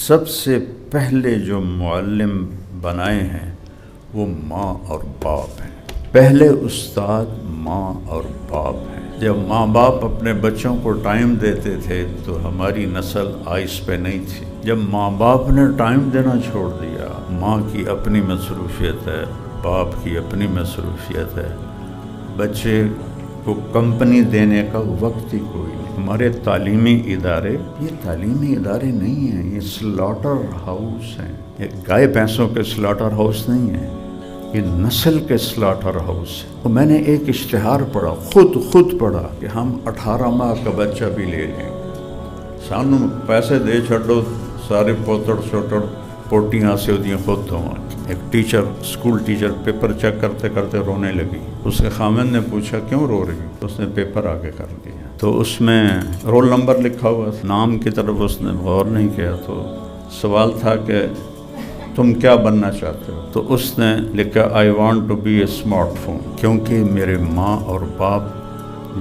سب سے پہلے جو معلم بنائے ہیں وہ ماں اور باپ ہیں. پہلے استاد ماں اور باپ ہیں. جب ماں باپ اپنے بچوں کو ٹائم دیتے تھے تو ہماری نسل آئس پہ نہیں تھی. جب ماں باپ نے ٹائم دینا چھوڑ دیا، ماں کی اپنی مصروفیت ہے، باپ کی اپنی مصروفیت ہے، بچے کو کمپنی دینے کا وقت ہی کوئی نہیں. ہمارے تعلیمی ادارے یہ تعلیمی ادارے نہیں ہیں، یہ سلاٹر ہاؤس ہیں. یہ گائے بھینسوں کے سلاٹر ہاؤس نہیں ہیں، یہ نسل کے سلاٹر ہاؤس ہے. تو میں نے ایک اشتہار پڑھا، خود پڑھا کہ ہم 18 ماہ کا بچہ بھی لے لیں، سانو پیسے دے چھڈو، سارے پوتڑ چھوٹڑ پوٹیاں سے ہوتی ہیں خود تو. ایک teacher, school teacher paper check کرتے کرتے رونے لگی. اس کے خامن نے پوچھا کیوں رو رہی؟ تو اس نے پیپر آگے کر دیا. تو اس میں رول نمبر لکھا ہوا، نام کی طرف اس نے غور نہیں کیا. تو سوال تھا کہ تم کیا بننا چاہتے ہو؟ تو اس نے لکھا I want to be a smart phone, کیونکہ میرے ماں اور باپ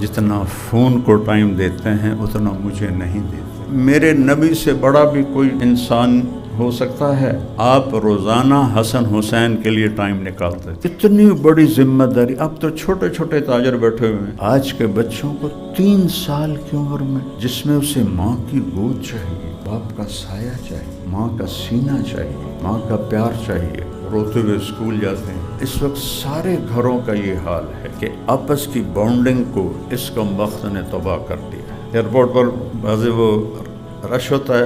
جتنا فون کو ٹائم دیتے ہیں اتنا مجھے نہیں دیتے. میرے نبی سے بڑا بھی کوئی انسان ہو سکتا ہے؟ آپ روزانہ حسن حسین کے لیے ٹائم نکالتے تھے. اتنی بڑی ذمہ داری. اب تو چھوٹے چھوٹے تاجر بیٹھے ہوئے ہیں. آج کے بچوں کو 3 سال کی عمر میں جس میں اسے ماں کی گود چاہیے، باپ کا سایہ چاہیے، ماں کا سینہ چاہیے، ماں کا پیار چاہیے، روتے ہوئے اسکول جاتے ہیں. اس وقت سارے گھروں کا یہ حال ہے کہ آپس کی بانڈنگ کو اس کم وقت نے تباہ کر دیا. ایئرپورٹ پر بعض وہ رش ہوتا ہے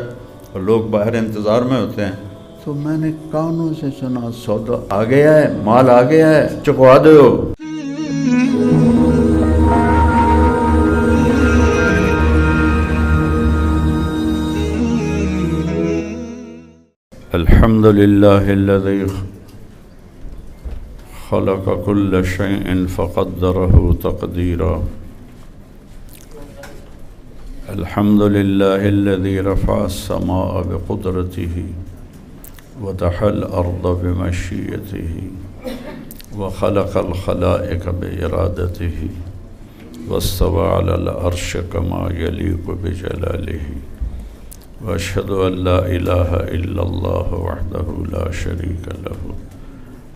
اور لوگ باہر انتظار میں ہوتے ہیں، تو میں نے کانوں سے سنا سودا آ گیا ہے، مال آ گیا ہے، چکوا دو. الحمد للہ الذی خلق كل شيء فقدره تقديرا. الحمد لله الذي رفع السماء بقدرته ودحى الأرض بمشيئته وخلق الخلائق بإرادته واستوى على العرش كما يليق بجلاله. وأشهد أن لا إله إلا الله وحده لا شريك له.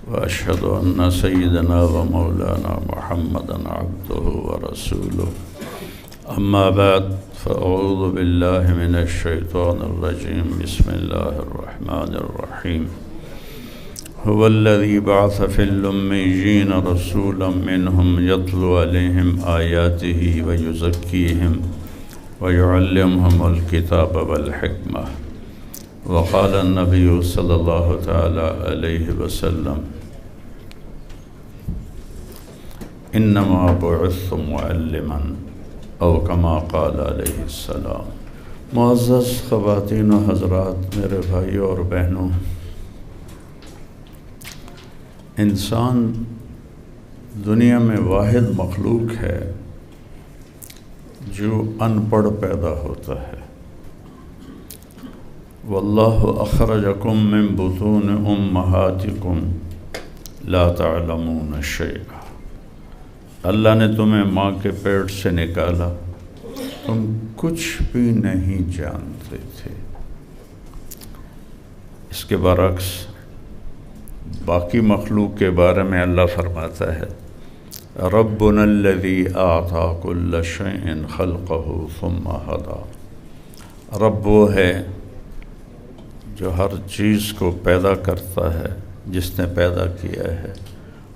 وأشهد أن سيدنا ومولانا محمدا عبده ورسوله. أما بعد فأعوذ بالله من الشيطان الرجيم. بسم الله الرحمن الرحيم. هو الذي بعث في الأميين رسولا منهم يتلو عليهم آياته ويزكيهم ويعلمهم الكتاب والحكمة. وقال النبي صلى الله تعالى عليه وسلم إنما بعثت معلما او کما قال علیہ السلام. معزز خواتین و حضرات، میرے بھائیوں اور بہنوں، انسان دنیا میں واحد مخلوق ہے جو ان پڑھ پیدا ہوتا ہے. واللہ اخرجکم من بطون امہاتکم لا تعلمون شیئا. اللہ نے تمہیں ماں کے پیٹ سے نکالا، تم کچھ بھی نہیں جانتے تھے. اس کے برعکس باقی مخلوق کے بارے میں اللہ فرماتا ہے ربنا الذی اعطى كل شيء خلقه ثم هدى. رب وہ ہے جو ہر چیز کو پیدا کرتا ہے، جس نے پیدا کیا ہے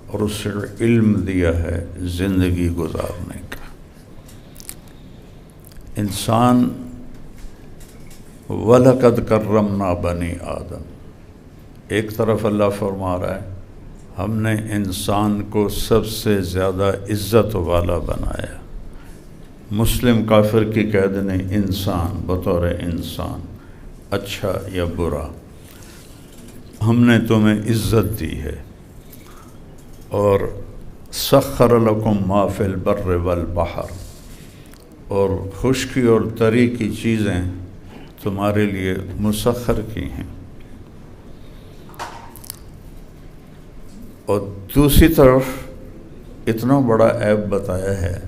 اور اس سے علم دیا ہے زندگی گزارنے کا. انسان وَلَقَدْ كَرَّمْنَا بَنِي آدم، ایک طرف اللہ فرما رہا ہے ہم نے انسان کو سب سے زیادہ عزت والا بنایا. مسلم کافر کی قید نہیں، انسان بطور انسان، اچھا یا برا، ہم نے تمہیں عزت دی ہے. اور سخر لکم ما فی البر والبحر، اور خشکی اور تری کی چیزیں تمہارے لیے مسخر کی ہیں. اور دوسری طرف اتنا بڑا عیب بتایا ہے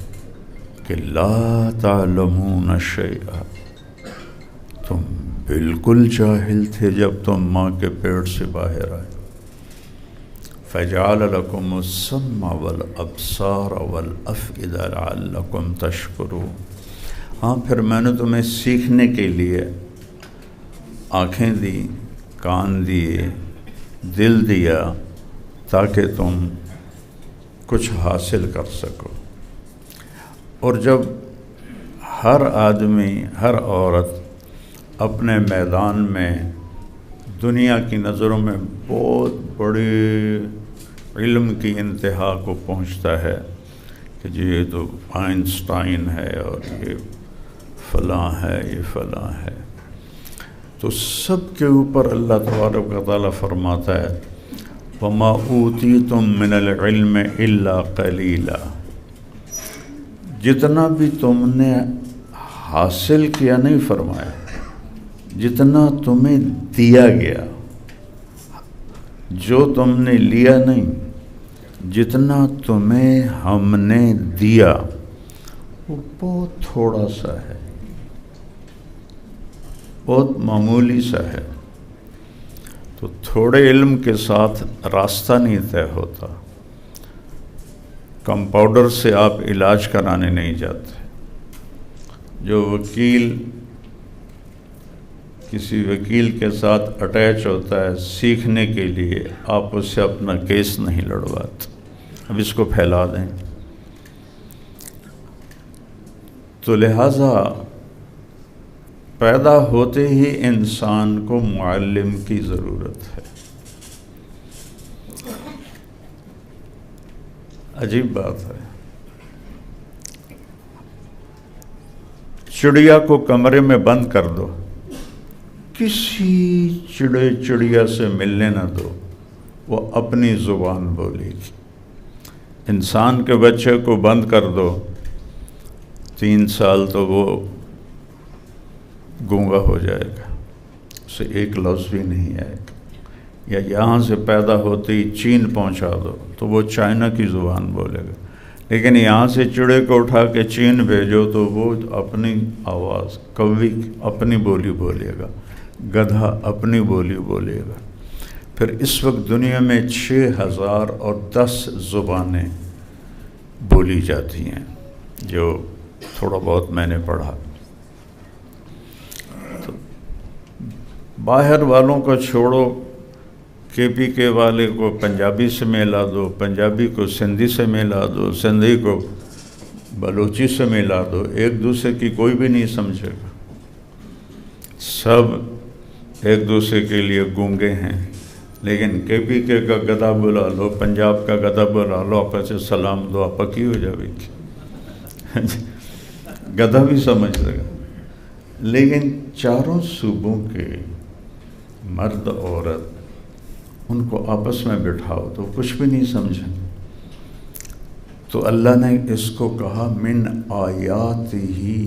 کہ لا تعلمون شیئا، تم بالکل جاہل تھے جب تم ماں کے پیٹ سے باہر آئے. فَجَعَلَ لَكُمُ السَّمْعَ وَالْأَبْصَارَ وَالْأَفْئِدَةَ لَعَلَّكُمْ تَشْكُرُونَ. ہاں پھر میں نے تمہیں سیکھنے کے لیے آنکھیں دی، کان دیے، دل دیا تاکہ تم کچھ حاصل کر سکو. اور جب ہر آدمی، ہر عورت اپنے میدان میں دنیا کی نظروں میں بہت بڑے علم کی انتہا کو پہنچتا ہے کہ جی یہ تو آئنسٹائن ہے اور یہ فلاں ہے، یہ فلاں ہے، تو سب کے اوپر اللہ تبارک و تعالیٰ فرماتا ہے وَمَا أُوتِيتُم مِّنَ الْعِلْمِ إِلَّا قَلِيلًا. جتنا بھی تم نے حاصل کیا نہیں فرمایا، جتنا تمہیں دیا گیا، جو تم نے لیا نہیں، جتنا تمہیں ہم نے دیا وہ بہت تھوڑا سا ہے، بہت معمولی سا ہے. تو تھوڑے علم کے ساتھ راستہ نہیں طے ہوتا. کمپاؤڈر سے آپ علاج کرانے نہیں جاتے. جو وکیل کسی وکیل کے ساتھ اٹیچ ہوتا ہے سیکھنے کے لیے، آپ اس سے اپنا کیس نہیں لڑواتے، اب اس کو پھیلا دیں. تو لہٰذا پیدا ہوتے ہی انسان کو معلم کی ضرورت ہے. عجیب بات ہے، چڑیا کو کمرے میں بند کر دو، کسی چڑیا سے ملنے نہ دو، وہ اپنی زبان بولے گی. انسان کے بچے کو بند کر دو، 3 سال تو وہ گونگا ہو جائے گا، اسے ایک لفظ بھی نہیں آئے گا. یا یہاں سے پیدا ہوتے ہی چین پہنچا دو تو وہ چائنا کی زبان بولے گا، لیکن یہاں سے چڑے کو اٹھا کے چین بھیجو تو وہ اپنی آواز، کوی اپنی بولی بولے گا، گدھا اپنی بولی بولے گا. پھر اس وقت دنیا میں 6010 زبانیں بولی جاتی ہیں، جو تھوڑا بہت میں نے پڑھا. تو باہر والوں کو چھوڑو، KPK والے کو پنجابی سے ملا دو، پنجابی کو سندھی سے ملا دو، سندھی کو بلوچی سے ملا دو، ایک دوسرے کی کوئی بھی نہیں سمجھے گا. سب ایک دوسرے کے لیے گونگے ہیں. لیکن KPK کا گدھا بلا لو، پنجاب کا گدھا بلا لو، آپس سے سلام دعا پکی ہو جائے گی، گدھا بھی سمجھ لگا. لیکن چاروں صوبوں کے مرد عورت ان کو آپس میں بٹھاؤ تو کچھ بھی نہیں سمجھیں. تو اللہ نے اس کو کہا من آیات ہی،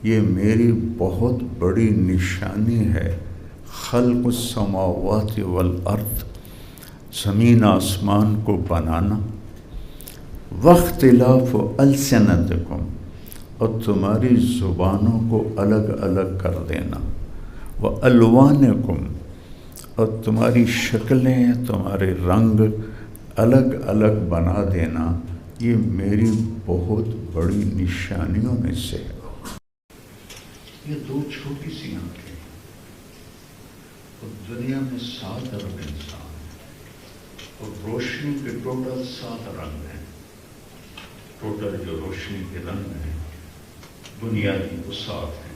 یہ میری بہت بڑی نشانی ہے. خلق السماوات والارض، زمین آسمان کو بنانا. واختلاف السنتکم، اور تمہاری زبانوں کو الگ الگ کر دینا. والوانکم، اور تمہاری شکلیں، تمہارے رنگ الگ الگ بنا دینا. یہ میری بہت بڑی نشانیوں میں سے ہے. یہ 2 چھوٹی سی آنکھیں، اور دنیا میں 7 ارب انسان، اور روشنی کے ٹوٹل 7 رنگ ہیں. ٹوٹل جو روشنی کے رنگ ہیں بنیادی وہ 7 ہیں.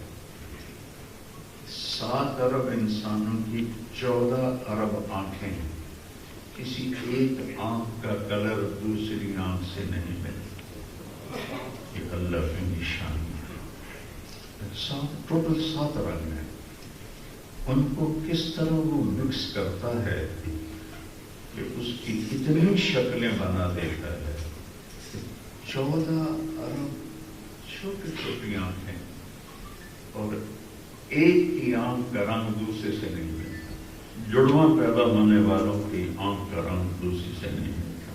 7 ارب انسانوں کی 14 ارب آنکھیں ہیں. کسی ایک آنکھ کا کلر دوسری آنکھ سے نہیں ملتا. یہ اللہ کی نشانی ہے. ٹوٹل 7 رنگ ہیں. ان کو کس طرح وہ مکس کرتا ہے کہ اس کی اتنی شکلیں بنا دیتا ہے. 14 ارب چھوٹی چھوٹی آنکھیں، اور ایک کی آنکھ کا رنگ دوسرے سے نہیں ملتا. جڑواں پیدا ہونے والوں کی آنکھ کا رنگ دوسری سے نہیں ملتا.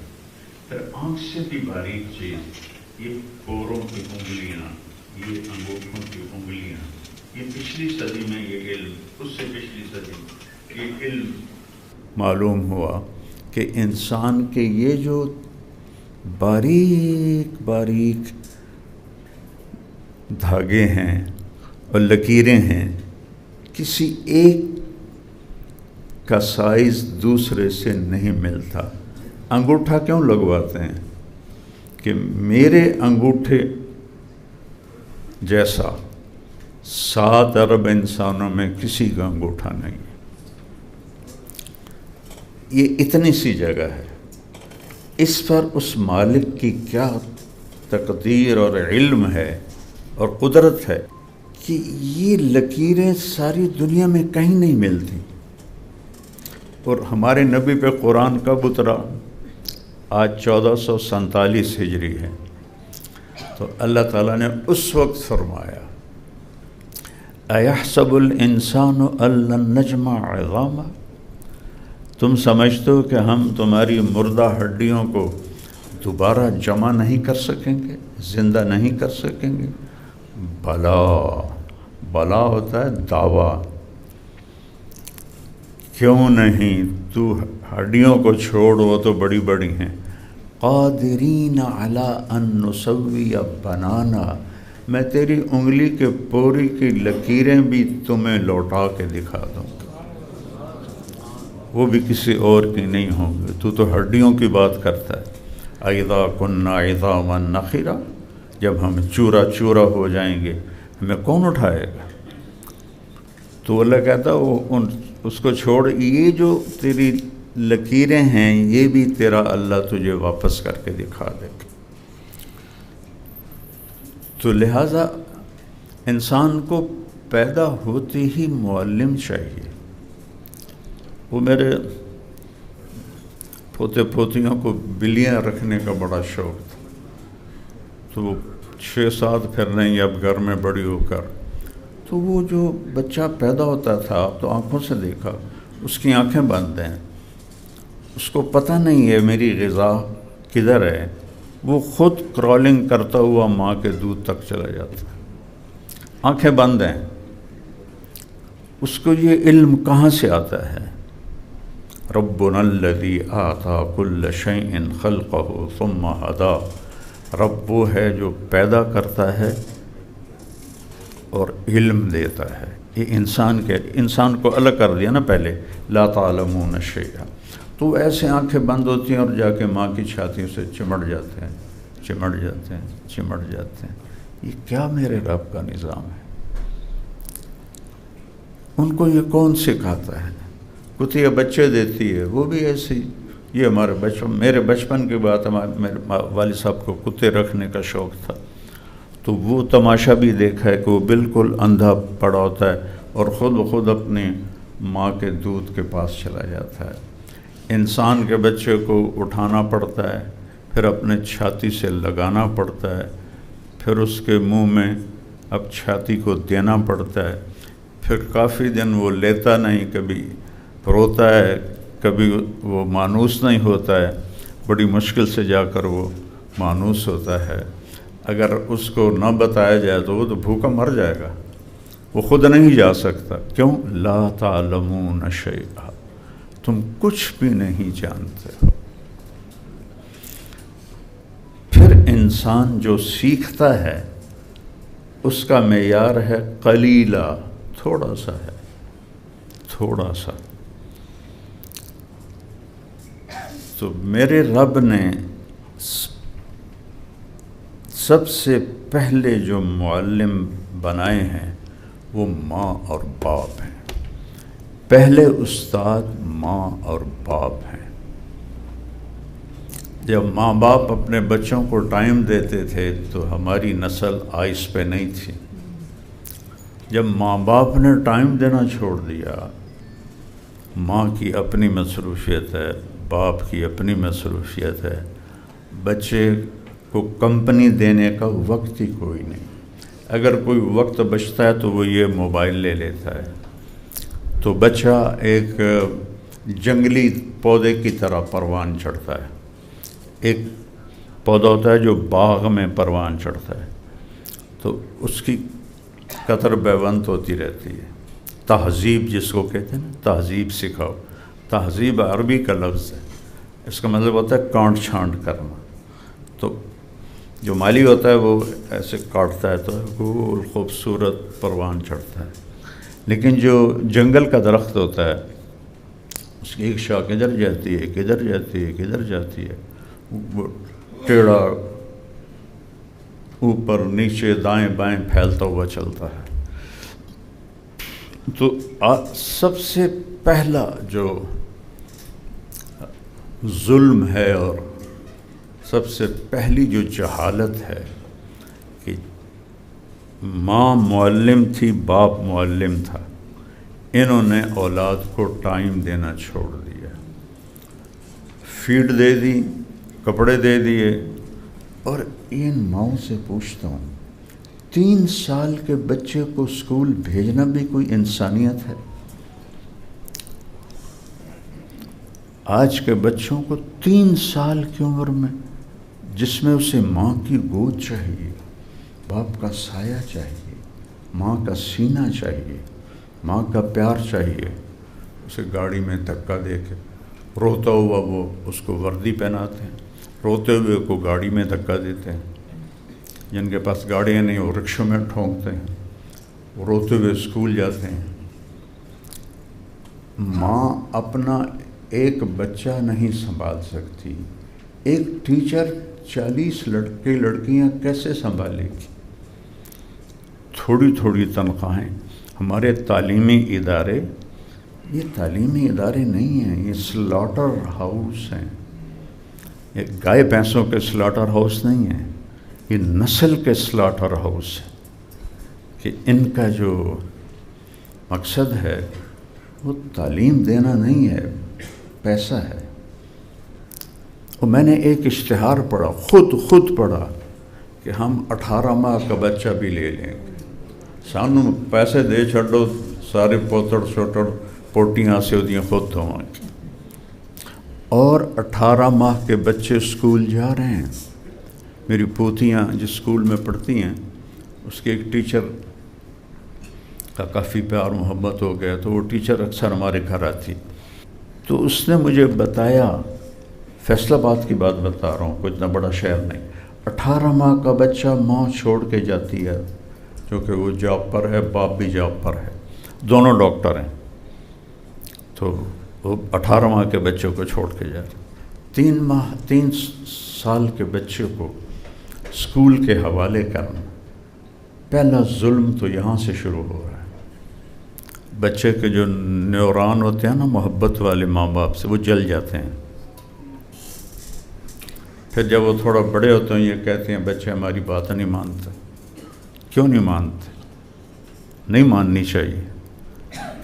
پھر آنکھ سے بھی باریک چیز، یہ پوروں کی انگلیاں، یہ انگوٹھوں کی انگلیاں، یہ پچھلی صدی میں یہ علم، اس سے پچھلی صدی یہ علم معلوم ہوا کہ انسان کے یہ جو باریک باریک دھاگے ہیں اور لکیریں ہیں، کسی ایک کا سائز دوسرے سے نہیں ملتا۔ انگوٹھا کیوں لگواتے ہیں؟ کہ میرے انگوٹھے جیسا 7 ارب انسانوں میں کسی کا انگوٹھا نہیں۔ یہ اتنی سی جگہ ہے، اس پر اس مالک کی کیا تقدیر اور علم ہے اور قدرت ہے کہ یہ لکیریں ساری دنیا میں کہیں نہیں ملتی۔ اور ہمارے نبی پہ قرآن کب اترا؟ آج 1447 ہجری ہے، تو اللہ تعالیٰ نے اس وقت فرمایا اَيَحْسَبُ الْإِنسَانُ أَلَّن نَجْمَعَ عِظَامَهُ، تم سمجھتے ہو کہ ہم تمہاری مردہ ہڈیوں کو دوبارہ جمع نہیں کر سکیں گے، زندہ نہیں کر سکیں گے؟ بلا، بلا ہوتا ہے دعویٰ، کیوں نہیں؟ تو ہڈیوں کو چھوڑ، وہ تو بڑی بڑی ہیں۔ قادرین علی ان نسوی بنانا، میں تیری انگلی کے پوری کی لکیریں بھی تمہیں لوٹا کے دکھا دوں گا، وہ بھی کسی اور کی نہیں ہوں گے۔ تو ہڈیوں کی بات کرتا ہے۔ اذا کنا عظاما نخرا، جب ہم چورا چورا ہو جائیں گے ہمیں کون اٹھائے گا؟ تو اللہ کہتا وہ اس کو چھوڑ، یہ جو تیری لکیریں ہیں یہ بھی تیرا اللہ تجھے واپس کر کے دکھا دے گا۔ تو لہٰذا انسان کو پیدا ہوتی ہی معلم چاہیے۔ وہ میرے پوتے پوتیوں کو بلیاں رکھنے کا بڑا شوق تھا، تو وہ 6-7 پھر نہیں، اب گھر میں بڑی ہو کر، تو وہ جو بچہ پیدا ہوتا تھا آپ تو آنکھوں سے دیکھا، اس کی آنکھیں بند ہیں، اس کو پتہ نہیں ہے میری غذا کدھر ہے، وہ خود کرالنگ کرتا ہوا ماں کے دودھ تک چلا جاتا ہے، آنکھیں بند ہیں۔ اس کو یہ علم کہاں سے آتا ہے؟ ربنا الذی آتا کل شیء خلقہ ثم ہدا، رب وہ ہے جو پیدا کرتا ہے اور علم دیتا ہے۔ یہ انسان کو الگ کر دیا نا پہلے، لا تعلمون شیئا، تو ایسے آنکھیں بند ہوتی ہیں اور جا کے ماں کی چھاتیوں سے چمٹ جاتے ہیں، چمٹ جاتے ہیں، چمٹ جاتے ہیں۔ یہ کیا میرے رب کا نظام ہے؟ ان کو یہ کون سکھاتا ہے؟ کتیا بچے دیتی ہے، وہ بھی ایسے ہی۔ یہ میرے بچپن کی بات ہے، میرے والد صاحب کو کتے رکھنے کا شوق تھا، تو وہ تماشا بھی دیکھا ہے کہ وہ بالکل اندھا پڑا ہوتا ہے اور خود بخود اپنی ماں کے دودھ کے پاس چلا جاتا ہے۔ انسان کے بچے کو اٹھانا پڑتا ہے، پھر اپنے چھاتی سے لگانا پڑتا ہے، پھر اس کے منہ میں اب چھاتی کو دینا پڑتا ہے، پھر کافی دن وہ لیتا نہیں، کبھی روتا ہے، کبھی وہ مانوس نہیں ہوتا ہے، بڑی مشکل سے جا کر وہ مانوس ہوتا ہے۔ اگر اس کو نہ بتایا جائے تو وہ تو بھوکا مر جائے گا، وہ خود نہیں جا سکتا۔ کیوں؟ لا تعلمون شیئا، تم کچھ بھی نہیں جانتے ہو۔ پھر انسان جو سیکھتا ہے اس کا معیار ہے قلیلا، تھوڑا سا ہے، تھوڑا سا۔ تو میرے رب نے سب سے پہلے جو معلم بنائے ہیں وہ ماں اور باپ ہیں۔ پہلے استاد ماں اور باپ ہیں۔ جب ماں باپ اپنے بچوں کو ٹائم دیتے تھے تو ہماری نسل آئس پہ نہیں تھی۔ جب ماں باپ نے ٹائم دینا چھوڑ دیا، ماں کی اپنی مصروفیت ہے، باپ کی اپنی مصروفیت ہے، بچے کو کمپنی دینے کا وقت ہی کوئی نہیں۔ اگر کوئی وقت بچتا ہے تو وہ یہ موبائل لے لیتا ہے، تو بچہ ایک جنگلی پودے کی طرح پروان چڑھتا ہے۔ ایک پودا ہوتا ہے جو باغ میں پروان چڑھتا ہے، تو اس کی قطر بیونت ہوتی رہتی ہے. تہذیب جس کو کہتے ہیں نا، تہذیب سکھاؤ. تہذیب عربی کا لفظ ہے، اس کا مطلب ہوتا ہے کانٹ چھانٹ کرنا. تو جو مالی ہوتا ہے وہ ایسے کاٹتا ہے تو گول خوبصورت پروان چڑھتا ہے، لیکن جو جنگل کا درخت ہوتا ہے اس کی ایک شاخ کدھر جاتی ہے، کدھر جاتی ہے، کدھر جاتی ہے، وہ ٹیڑھا اوپر نیچے دائیں بائیں پھیلتا ہوا چلتا ہے. تو سب سے پہلا جو ظلم ہے اور سب سے پہلی جو جہالت ہے کہ ماں معلم تھی، باپ معلم تھا، انہوں نے اولاد کو ٹائم دینا چھوڑ دیا. فیڈ دے دی، کپڑے دے دیے. اور ان ماؤں سے پوچھتا ہوں 3 سال کے بچے کو اسکول بھیجنا بھی کوئی انسانیت ہے؟ آج کے بچوں کو 3 سال کی عمر میں، جس میں اسے ماں کی گود چاہیے، باپ کا سایہ چاہیے، ماں کا سینہ چاہیے، ماں کا پیار چاہیے، اسے گاڑی میں دھکا دے کے روتا ہوا وہ اس کو وردی پہناتے ہیں، روتے ہوئے کو گاڑی میں دھکا دیتے ہیں. جن کے پاس گاڑیاں نہیں وہ رکشوں میں ٹھونکتے ہیں، وہ روتے ہوئے اسکول جاتے ہیں. ماں اپنا ایک بچہ نہیں سنبھال سکتی، ایک ٹیچر 40 لڑکے لڑکیاں کیسے سنبھالے گی؟ تھوڑی تھوڑی تنخواہیں. ہمارے تعلیمی ادارے یہ تعلیمی ادارے نہیں ہیں، یہ سلاٹر ہاؤس ہیں. یہ گائے بھینسوں کے سلاٹر ہاؤس نہیں ہیں، یہ نسل کے سلاٹر ہاؤس ہے. کہ ان کا جو مقصد ہے وہ تعلیم دینا نہیں ہے، پیسہ ہے. اور میں نے ایک اشتہار پڑھا، خود پڑھا کہ ہم 18 ماہ کا بچہ بھی لے لیں گے. سانوں پیسے دے چھڈو، سارے پوتڑ چھوٹڑ پوٹیاں سے ہوتی ہیں خود دھویں گے. اور 18 ماہ کے بچے اسکول جا رہے ہیں. میری پوتیاں جس اسکول میں پڑھتی ہیں اس کے ایک ٹیچر کا کافی پیار محبت ہو گیا، تو وہ ٹیچر اکثر ہمارے گھر آتی. تو اس نے مجھے بتایا، فیصل آباد کی بات بتا رہا ہوں، کوئی اتنا بڑا شہر نہیں، 18 ماہ کا بچہ ماں چھوڑ کے جاتی ہے، کیونکہ وہ جاب پر ہے، باپ بھی جاب پر ہے، دونوں ڈاکٹر ہیں. تو وہ 18 ماہ کے بچے کو چھوڑ کے جا رہے. 3 سال کے بچے کو اسکول کے حوالے کرنا، پہلا ظلم تو یہاں سے شروع ہو رہا ہے. بچے کے جو نیوران ہوتے ہیں نا محبت والے ماں باپ سے، وہ جل جاتے ہیں. پھر جب وہ تھوڑا بڑے ہوتے ہیں یہ کہتے ہیں بچے ہماری بات نہیں مانتے. کیوں نہیں مانتے؟ نہیں ماننی چاہیے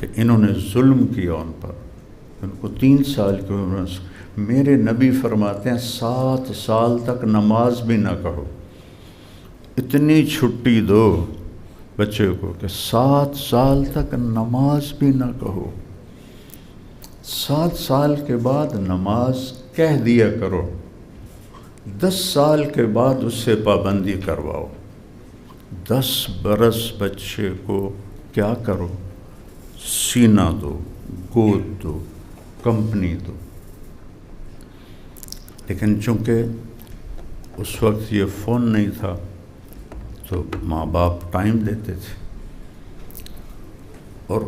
کہ انہوں نے ظلم کیا ان پر. ان کو 3 سال کی عمر، میرے نبی فرماتے ہیں 7 سال تک نماز بھی نہ کہو. اتنی چھٹی دو بچے کو کہ 7 سال تک نماز بھی نہ کہو. 7 سال کے بعد نماز کہہ دیا کرو، 10 سال کے بعد اس سے پابندی کرواؤ. 10 برس بچے کو کیا کرو؟ سینہ دو، گود دو، کمپنی دو. لیکن چونکہ اس وقت یہ فون نہیں تھا تو ماں باپ ٹائم دیتے تھے اور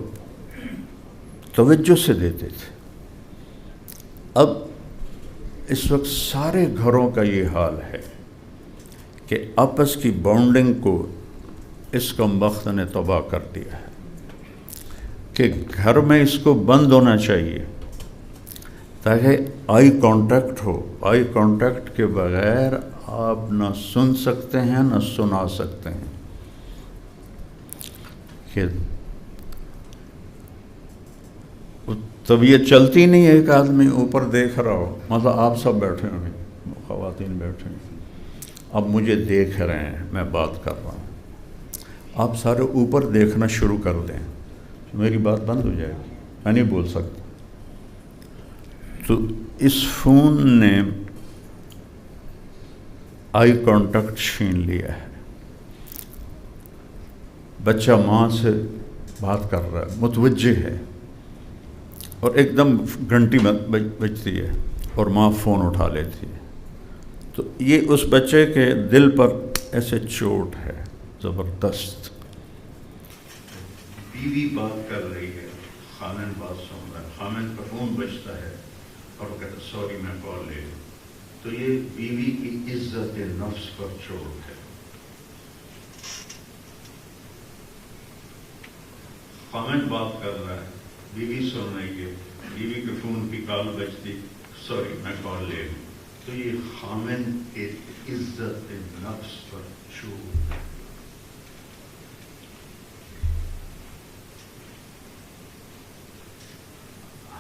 توجہ سے دیتے تھے. اب اس وقت سارے گھروں کا یہ حال ہے کہ آپس کی بانڈنگ کو اس کمبخت نے تباہ کر دیا ہے کہ گھر میں اس کو بند ہونا چاہیے تاکہ آئی کانٹیکٹ ہو. آئی کانٹیکٹ کے بغیر آپ نہ سن سکتے ہیں نہ سنا سکتے ہیں. کہ طبیعت چلتی نہیں ہے، ایک آدمی اوپر دیکھ رہا ہو، مطلب آپ سب بیٹھے ہوئے، خواتین بیٹھے ہیں، اب مجھے دیکھ رہے ہیں، میں بات کر رہا ہوں، آپ سارے اوپر دیکھنا شروع کر دیں، میری بات بند ہو جائے گی، میں نہیں بول سکتا. تو اس فون نے آئی کانٹیکٹ چھین لیا ہے. بچہ ماں سے بات کر رہا ہے، متوجہ ہے، اور ایک دم گھنٹی بجتی ہے اور ماں فون اٹھا لیتی ہے، تو یہ اس بچے کے دل پر ایسے چوٹ ہے زبردست۔ بیوی بات کر رہی ہے، خامن بات سن رہا ہے، خامن کا فون بجتا ہے اور وہ کہتا سوری میں کال لے لوں، تو یہ بیوی کی عزت نفس پر چوٹ ہے۔ خامن بات کر رہا ہے، بیوی سن رہی ہے، بیوی کے فون کی کال بجتی، سوری میں کال لے لوں، تو یہ خامن کی عزت نفس پر چوٹ ہے۔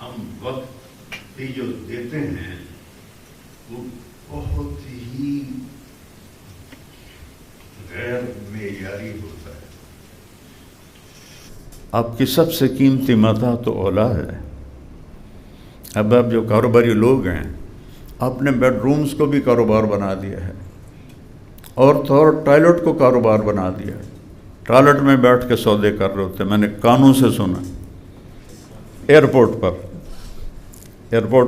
ہم وقت بھی جو دیتے ہیں وہ بہت ہی غیر معیاری ہوتا ہے۔ آپ کی سب سے قیمتی متاع تو اولاد ہے۔ اب آپ جو کاروباری لوگ ہیں، آپ نے بیڈ رومز کو بھی کاروبار بنا دیا ہے، اور تو اور ٹوائلٹ کو کاروبار بنا دیا ہے۔ ٹوائلٹ میں بیٹھ کے سودے کر رہے ہوتے ہیں، میں نے کانوں سے سنا۔ ایئرپورٹ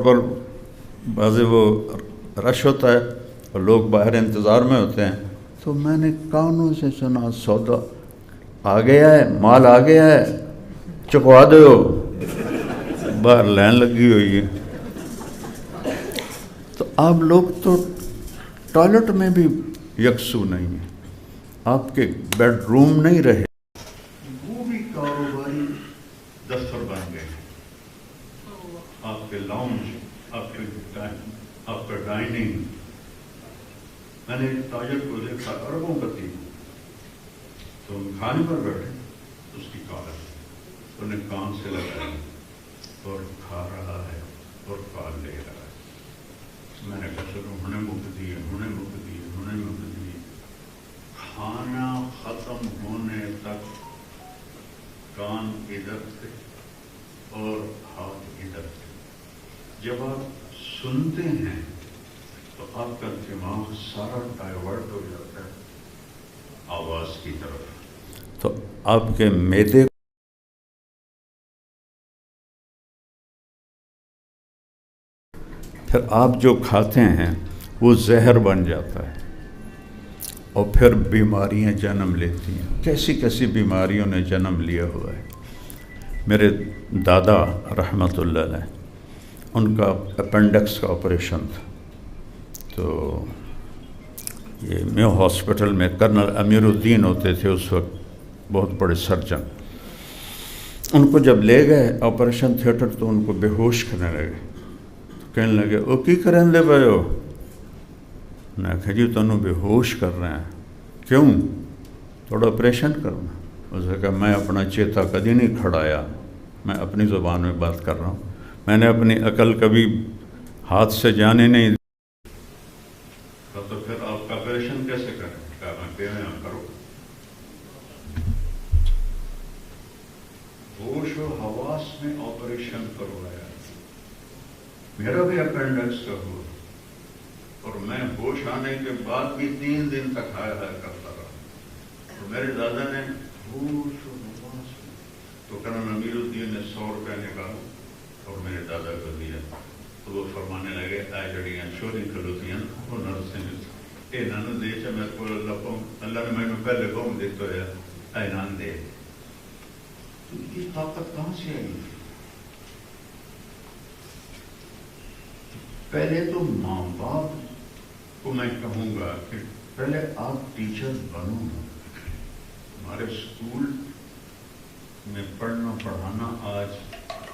پر بعض وہ رش ہوتا ہے اور لوگ باہر انتظار میں ہوتے ہیں، تو میں نے کانوں سے سنا سودا آ گیا ہے، مال آ گیا ہے، چکوا دو، باہر لائن لگی ہوئی ہے۔ تو آپ لوگ تو ٹوائلٹ میں بھی یکسو نہیں ہیں، آپ کے بیڈ روم نہیں رہے، وہ بھی کاروباری دفتر بن گئے۔ آپ کے لاؤنج، آپ کا ڈائننگ، میں نے تاجر کو دیکھا اربوں کا تھی، تو ہم کھانے پر بیٹھے، اس کی کال انہیں کان سے لگایا اور کھا رہا ہے اور کال لے رہا ہے۔ میں نے کہا چلو انہیں مک دیے، کھانا ختم ہونے تک کان ادھر تھے اور ہاتھ ادھر تھے۔ جب آپ سنتے ہیں تو آپ کا دماغ سارا ڈائیورٹ ہو جاتا ہے آواز کی طرف، تو آپ کے معدے پھر آپ جو کھاتے ہیں وہ زہر بن جاتا ہے، اور پھر بیماریاں جنم لیتی ہیں۔ کیسی کیسی بیماریوں نے جنم لیا ہوا ہے۔ میرے دادا رحمۃ اللہ علیہ، ان کا اپینڈکس کا آپریشن تھا، تو یہ میو ہاسپٹل میں کرنل امیر الدین ہوتے تھے اس وقت، بہت بڑے سرجن۔ ان کو جب لے گئے آپریشن تھیٹر تو ان کو بے ہوش کرنے لگے، تو کہنے لگے او کی کریں دے پے ہو؟ میں نے کہا جی تمہیں بے ہوش کر رہے ہیں، کیوں؟ تھوڑا آپریشن کرنا۔ اس نے کہا میں اپنا چیتا کبھی نہیں کھڑایا، میں اپنی زبان میں بات کر رہا ہوں، میں نے اپنی عقل کبھی ہاتھ سے جانے نہیں۔ تو پھر آپ کا آپریشن کیسے کریں؟ کہا میں کہنا کرو، ہوش و حواس میں آپریشن کروایا۔ میرا بھی اپینڈکس کا ہوا، اور میں ہوش آنے کے بعد بھی 3 دن تک ہائے ہائے کرتا رہا، اور میرے دادا نے ہوش و حواس میں، تو کرنل امیر الدین نے 100 روپے نکالا اور میرے دادا کو دیا، تو وہ فرمانے لگے آئے جڑیاں چوری کھلوتیاں وہ نرسیں اے نان دے چا میرے کو اللہ نے میں پہلے قوم دیکھتا ہے اے نان دے۔ تو یہ طاقت کہاں سے آئی؟ پہلے تو ماں باپ کو میں کہوں گا کہ پہلے آپ ٹیچر بنو۔ ہمارے اسکول میں پڑھنا پڑھانا آج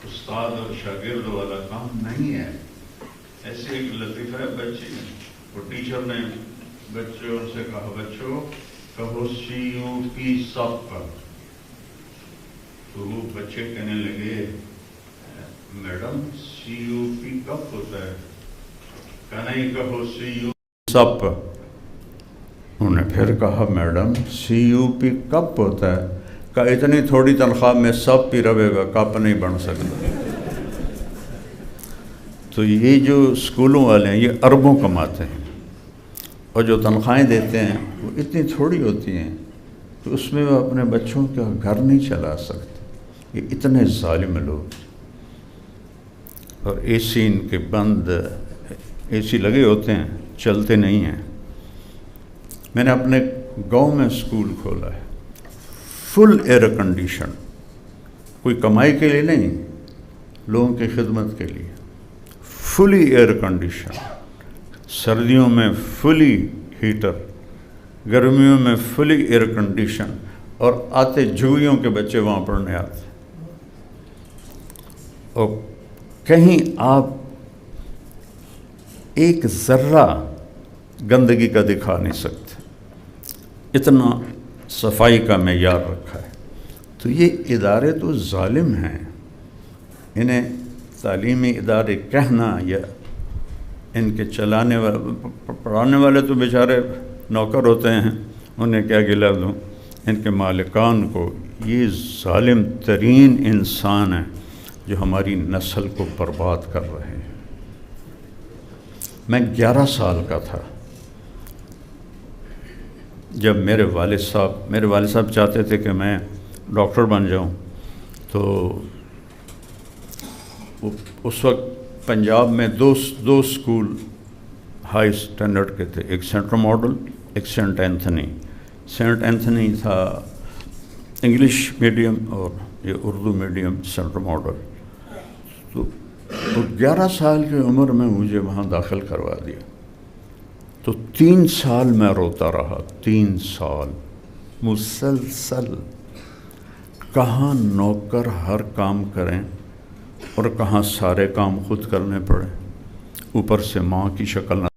استاد اور شاگرد والا کام نہیں ہے۔ ایسے ایک لطیفہ ہے، بچے وہ ٹیچر نے بچوں سے کہا بچوں کہو CUP سب کا، تو وہ بچے کہنے لگے میڈم CUP کب ہوتا ہے؟ کہا نہیں کہو CUP سب۔ انہوں نے پھر کہا میڈم CUP کب ہوتا ہے؟ کہا اتنی تھوڑی تنخواہ میں سب پی رہے گا، کپ نہیں بن سکتا۔ تو یہ جو اسکولوں والے ہیں یہ اربوں کماتے ہیں، اور جو تنخواہیں دیتے ہیں وہ اتنی تھوڑی ہوتی ہیں تو اس میں وہ اپنے بچوں کا گھر نہیں چلا سکتے. یہ اتنے ظالم لوگ. اور اے سی ان کے بند، اے سی لگے ہوتے ہیں، چلتے نہیں ہیں. میں نے اپنے گاؤں میں اسکول کھولا ہے، فل ایئر کنڈیشن، کوئی کمائی کے لیے نہیں، لوگوں کی خدمت کے لیے. فلی ایئر کنڈیشن، سردیوں میں فلی ہیٹر، گرمیوں میں فلی ایئر کنڈیشن. اور آتے جھوئیوں کے بچے وہاں پڑھنے آتے. اور کہیں آپ ایک ذرہ گندگی کا دکھا نہیں سکتے، اتنا صفائی کا معیار رکھا ہے. تو یہ ادارے تو ظالم ہیں. انہیں تعلیمی ادارے کہنا یا ان کے چلانے والے پڑھانے والے تو بیچارے نوکر ہوتے ہیں، انہیں کیا گلا دوں. ان کے مالکان کو، یہ ظالم ترین انسان ہیں جو ہماری نسل کو برباد کر رہے ہیں. میں 11 سال کا تھا جب میرے والد صاحب چاہتے تھے کہ میں ڈاکٹر بن جاؤں. تو اس وقت پنجاب میں دو اسکول ہائی اسٹینڈرڈ کے تھے، ایک سینٹرل ماڈل، ایک سینٹ اینتھنی. سینٹ اینتھنی تھا انگلش میڈیم اور یہ اردو میڈیم سینٹرل ماڈل. تو 11 سال کی عمر میں مجھے وہاں داخل کروا دیا. تو 3 سال میں روتا رہا، 3 سال مسلسل. کہاں نوکر ہر کام کریں اور کہاں سارے کام خود کرنے پڑے، اوپر سے ماں کی شکل نہ،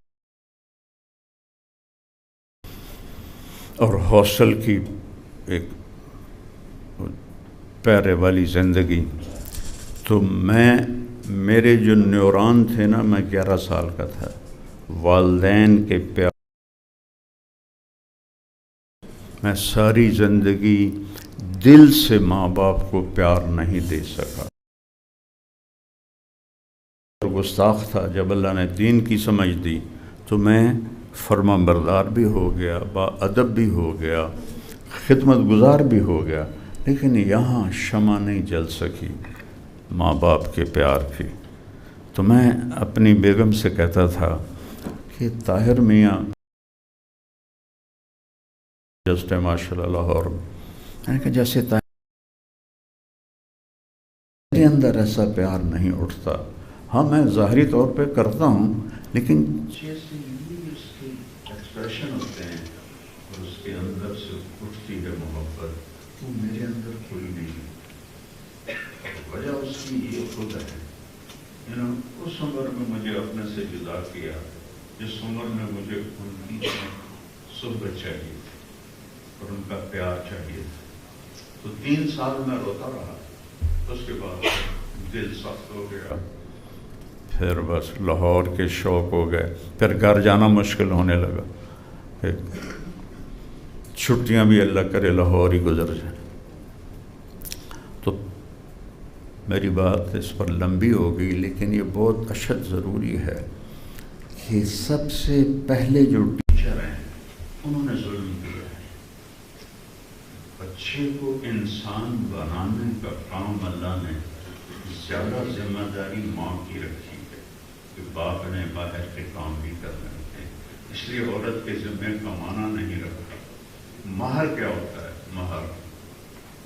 اور ہاسٹل کی ایک پیارے والی زندگی. تو میرے جو نیوران تھے نا، میں 11 سال کا تھا، والدین کے پیار میں ساری زندگی دل سے ماں باپ کو پیار نہیں دے سکا. گستاخ تھا. جب اللہ نے دین کی سمجھ دی تو میں فرما بردار بھی ہو گیا، با ادب بھی ہو گیا، خدمت گزار بھی ہو گیا. لیکن یہاں شمع نہیں جل سکی ماں باپ کے پیار کی. تو میں اپنی بیگم سے کہتا تھا کہ طاہر میاں جسٹ ماشاء اللہ لاہور، میں نے کہا جیسے طاہر میرے اندر ایسا پیار نہیں اٹھتا. ہاں میں ظاہری طور پہ کرتا ہوں، لیکن جیسے اس کے ایکسپریشن ہوتے ہیں اور اس کے اندر سے اٹھتی ہے محبت، وہ میرے اندر کوئی نہیں. وجہ اس کی یہ خود ہے. اس عمر میں مجھے اپنے سے جدا کیا جس عمر میں مجھے ان کی صحبت چاہیے تھی اور ان کا پیار چاہیے تھا. تو 3 سال میں روتا رہا. اس کے بعد دل سخت ہو گیا. پھر بس لاہور کے شوق ہو گئے. پھر گھر جانا مشکل ہونے لگا. پھر چھٹیاں بھی اللہ کرے لاہور ہی گزر جائیں. تو میری بات اس پر لمبی ہو گئی، لیکن یہ بہت اشد ضروری ہے کہ سب سے پہلے جو ٹیچر ہیں انہوں نے ظلم کیا ہے. بچے کو انسان بنانے کا کام اللہ نے زیادہ ذمہ داری ماں کی رکھی ہے کہ باپ نے باہر کے کام بھی کرنے ہوتے ہیں. اس لیے عورت کے ذمہ کمانا نہیں رکھا. مہر کیا ہوتا ہے؟ مہر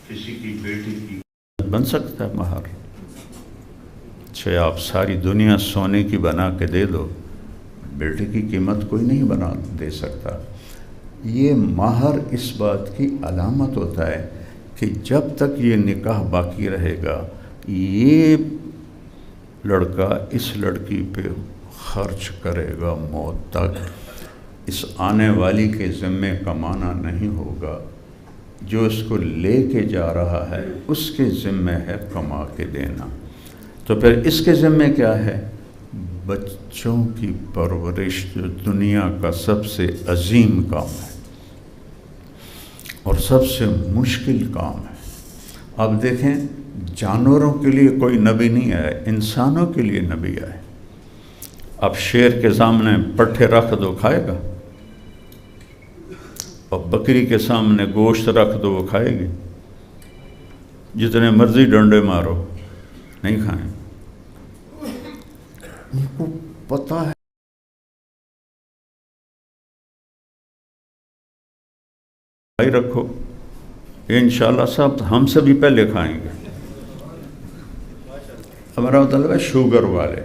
کسی کی بیٹی کی بن سکتا ہے. مہر چاہے آپ ساری دنیا سونے کی بنا کے دے دو، بیٹے کی قیمت کوئی نہیں بنا دے سکتا. یہ مہر اس بات کی علامت ہوتا ہے کہ جب تک یہ نکاح باقی رہے گا، یہ لڑکا اس لڑکی پہ خرچ کرے گا موت تک. اس آنے والی کے ذمے کمانا نہیں ہوگا. جو اس کو لے کے جا رہا ہے اس کے ذمے ہے کما کے دینا. تو پھر اس کے ذمے کیا ہے؟ بچوں کی پرورش، جو دنیا کا سب سے عظیم کام ہے اور سب سے مشکل کام ہے. اب دیکھیں، جانوروں کے لیے کوئی نبی نہیں آیا، انسانوں کے لیے نبی آئے. اب شیر کے سامنے پٹھے رکھ دو، کھائے گا؟ اور بکری کے سامنے گوشت رکھ دو وہ کھائے گی؟ جتنے مرضی ڈنڈے مارو نہیں کھائیں۔ ان کو پتہ ہے بھائی رکھو، انشاءاللہ صاحب ہم سے بھی پہلے کھائیں گے۔ ہمارا مطلب ہے شوگر والے،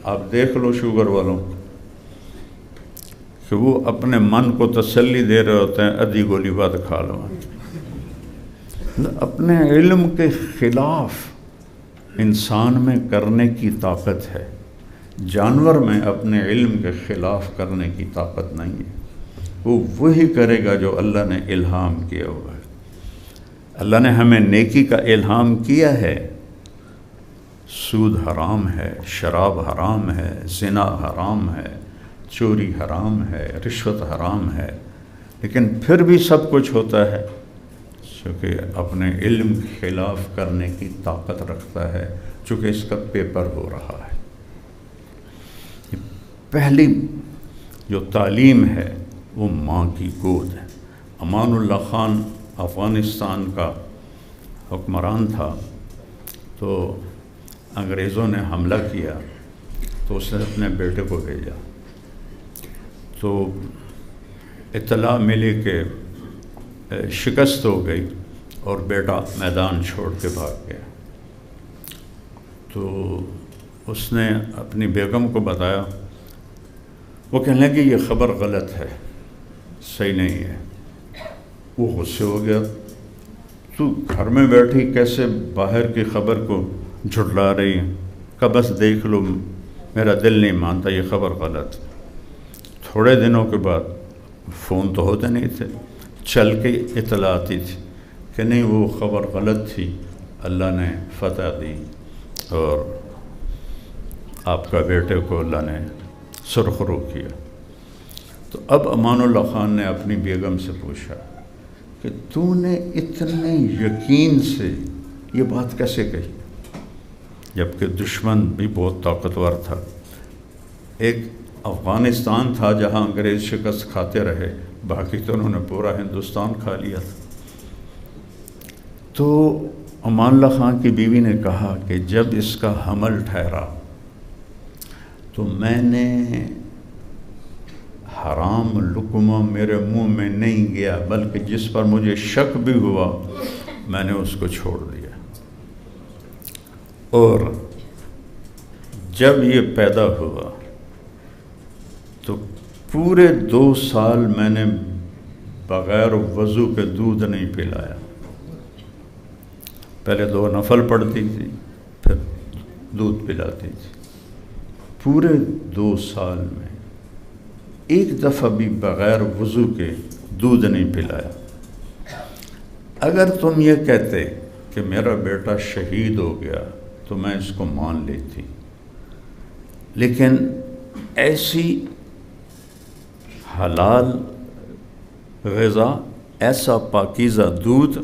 آپ دیکھ لو شوگر والوں کہ وہ اپنے من کو تسلی دے رہے ہوتے ہیں، ادھی گولی بعد کھا لو۔ اپنے علم کے خلاف انسان میں کرنے کی طاقت ہے، جانور میں اپنے علم کے خلاف کرنے کی طاقت نہیں ہے۔ وہ وہی کرے گا جو اللہ نے الہام کیا ہوا ہے۔ اللہ نے ہمیں نیکی کا الہام کیا ہے، سود حرام ہے، شراب حرام ہے، زنا حرام ہے، چوری حرام ہے، رشوت حرام ہے، لیکن پھر بھی سب کچھ ہوتا ہے چونکہ اپنے علم کے خلاف کرنے کی طاقت رکھتا ہے، چونکہ اس کا پیپر ہو رہا ہے۔ پہلی جو تعلیم ہے وہ ماں کی گود ہے۔ امان اللہ خان افغانستان کا حکمران تھا، تو انگریزوں نے حملہ کیا تو اس نے اپنے بیٹے کو بھیجا، تو اطلاع ملی کہ شکست ہو گئی اور بیٹا میدان چھوڑ کے بھاگ گیا۔ تو اس نے اپنی بیگم کو بتایا، وہ کہنے لگی یہ خبر غلط ہے، صحیح نہیں ہے۔ وہ غصے ہو گیا، تو گھر میں بیٹھی کیسے باہر کی خبر کو جھٹلا رہی ہے؟ کہ بس دیکھ لو، میرا دل نہیں مانتا، یہ خبر غلط۔ تھوڑے دنوں کے بعد فون تو ہوتے نہیں تھے، چل کے اطلاع آتی تھی کہ نہیں وہ خبر غلط تھی، اللہ نے فتح دی اور آپ کا بیٹے کو اللہ نے سرخرو کیا۔ تو اب امان اللہ خان نے اپنی بیگم سے پوچھا کہ تو نے اتنے یقین سے یہ بات کیسے کہی، جبکہ دشمن بھی بہت طاقتور تھا۔ ایک افغانستان تھا جہاں انگریز شکست کھاتے رہے، باقی تو انہوں نے پورا ہندوستان کھا لیا تھا۔ تو امان اللہ خان کی بیوی نے کہا کہ جب اس کا حمل ٹھہرا تو میں نے حرام لقمہ میرے منہ میں نہیں گیا، بلکہ جس پر مجھے شک بھی ہوا میں نے اس کو چھوڑ دیا۔ اور جب یہ پیدا ہوا تو پورے 2 سال میں نے بغیر وضو کے دودھ نہیں پلایا۔ پہلے 2 نفل پڑھتی تھی، پھر دودھ پلاتی تھی۔ پورے 2 سال میں ایک دفعہ بھی بغیر وضو کے دودھ نہیں پلایا۔ اگر تم یہ کہتے کہ میرا بیٹا شہید ہو گیا تو میں اس کو مان لیتی، لیکن ایسی حلال غذا، ایسا پاکیزہ دودھ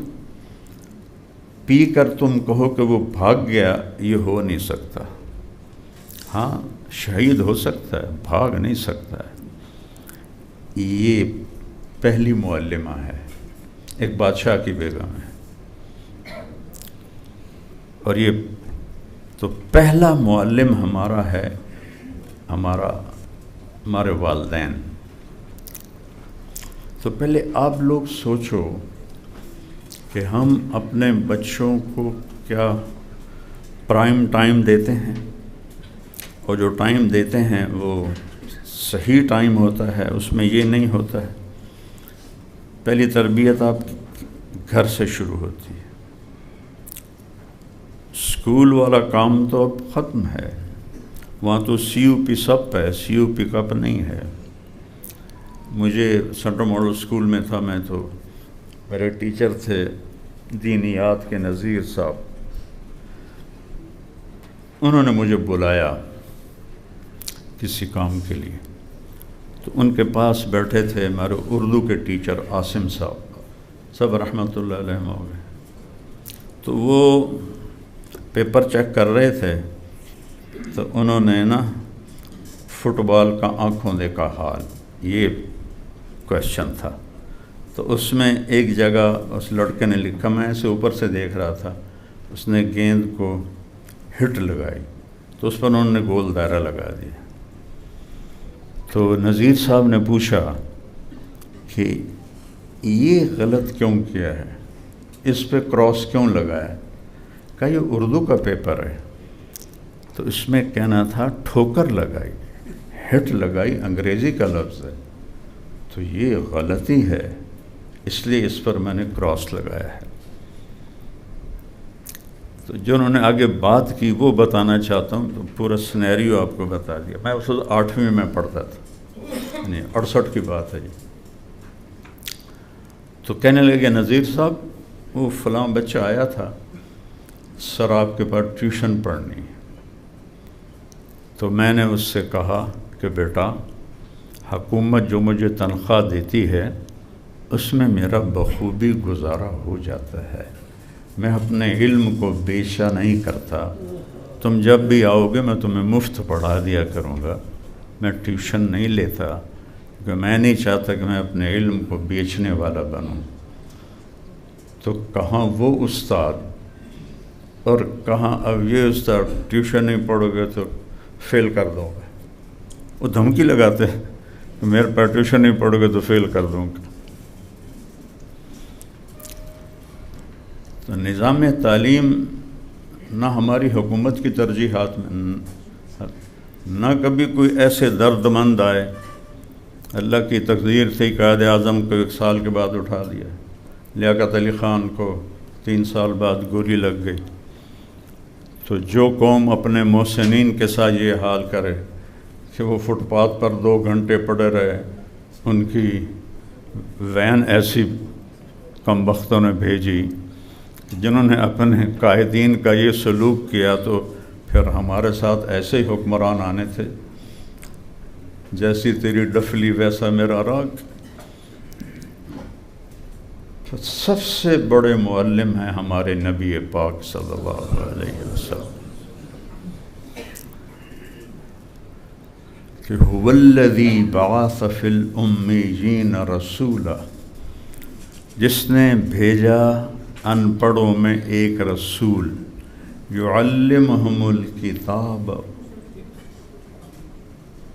پی کر تم کہو کہ وہ بھاگ گیا، یہ ہو نہیں سکتا۔ ہاں شہید ہو سکتا ہے، بھاگ نہیں سکتا ہے۔ یہ پہلی معلمہ ہے، ایک بادشاہ کی بیگم ہے، اور یہ تو پہلا معلم ہمارا ہے ہمارے والدین۔ تو پہلے آپ لوگ سوچو کہ ہم اپنے بچوں کو کیا پرائم ٹائم دیتے ہیں، اور جو ٹائم دیتے ہیں وہ صحیح ٹائم ہوتا ہے، اس میں یہ نہیں ہوتا ہے۔ پہلی تربیت آپ گھر سے شروع ہوتی ہے۔ اسکول والا کام تو اب ختم ہے، وہاں تو سی یو پی سب ہے، سی یو پی کپ نہیں ہے۔ مجھے سینٹرل ماڈل اسکول میں تھا میں، تو میرے ٹیچر تھے دینیات کے نذیر صاحب، انہوں نے مجھے بلایا کسی کام کے لیے، تو ان کے پاس بیٹھے تھے ہمارے اردو کے ٹیچر عاصم صاحب، سب رحمۃ اللہ علیہ ہو گئے۔ تو وہ پیپر چیک کر رہے تھے، تو انہوں نے نا فٹ بال کا آنکھوں دیکھا حال، یہ کویشچن تھا۔ تو تو اس میں ایک جگہ اس لڑکے نے لکھا، میں اسے اوپر سے دیکھ رہا تھا، اس نے گیند کو ہٹ لگائی تو اس پر انہوں نے گول دائرہ لگا دیا۔ تو نذیر صاحب نے پوچھا کہ یہ غلط کیوں کیا ہے، اس پہ کراس کیوں لگایا؟ کہا یہ اردو کا پیپر ہے، تو اس میں کہنا تھا ٹھوکر لگائی، ہٹ لگائی انگریزی کا لفظ ہے، تو یہ غلطی ہے، اس لیے اس پر میں نے کراس لگایا ہے۔ تو جو انہوں نے آگے بات کی وہ بتانا چاہتا ہوں، تو پورا سینیریو آپ کو بتا دیا۔ میں اس وقت 8ویں میں پڑھتا تھا، یعنی 68 کی بات ہے جی۔ تو کہنے لگے نذیر صاحب وہ فلاں بچہ آیا تھا، سر آپ کے پاس ٹیوشن پڑھنی ہے۔ تو میں نے اس سے کہا کہ بیٹا حکومت جو مجھے تنخواہ دیتی ہے اس میں میرا بخوبی گزارا ہو جاتا ہے، میں اپنے علم کو بیچا نہیں کرتا، تم جب بھی آؤ گے میں تمہیں مفت پڑھا دیا کروں گا، میں ٹیوشن نہیں لیتا کیونکہ میں نہیں چاہتا کہ میں اپنے علم کو بیچنے والا بنوں۔ تو کہاں وہ استاد اور کہاں اب یہ استاد ٹیوشن نہیں پڑھو گے تو فیل کر دو گے، وہ دھمکی لگاتے ہیں کہ میرے پر ٹیوشن نہیں پڑھو گے تو فیل کر دوں گا۔ تو نظام تعلیم نہ ہماری حکومت کی ترجیحات میں، نہ کبھی کوئی ایسے درد مند آئے، اللہ کی تقدیر تھی قائد اعظم کو 1 سال کے بعد اٹھا دیا، لیاقت علی خان کو 3 سال بعد گولی لگ گئی۔ تو جو قوم اپنے محسنین کے ساتھ یہ حال کرے کہ وہ فٹ پاتھ پر 2 گھنٹے پڑے رہے، ان کی وین ایسی کم بختوں نے بھیجی جنہوں نے اپنے قائدین کا یہ سلوک کیا، تو پھر ہمارے ساتھ ایسے ہی حکمران آنے تھے، جیسی تیری ڈفلی ویسا میرا راگ۔ سب سے بڑے معلم ہیں ہمارے نبی پاک صلی اللہ علیہ وسلم کہ هو الذی بعث فی الامیین رسولا، جس نے بھیجا ان پڑھوں میں ایک رسول، یعلمہم الکتاب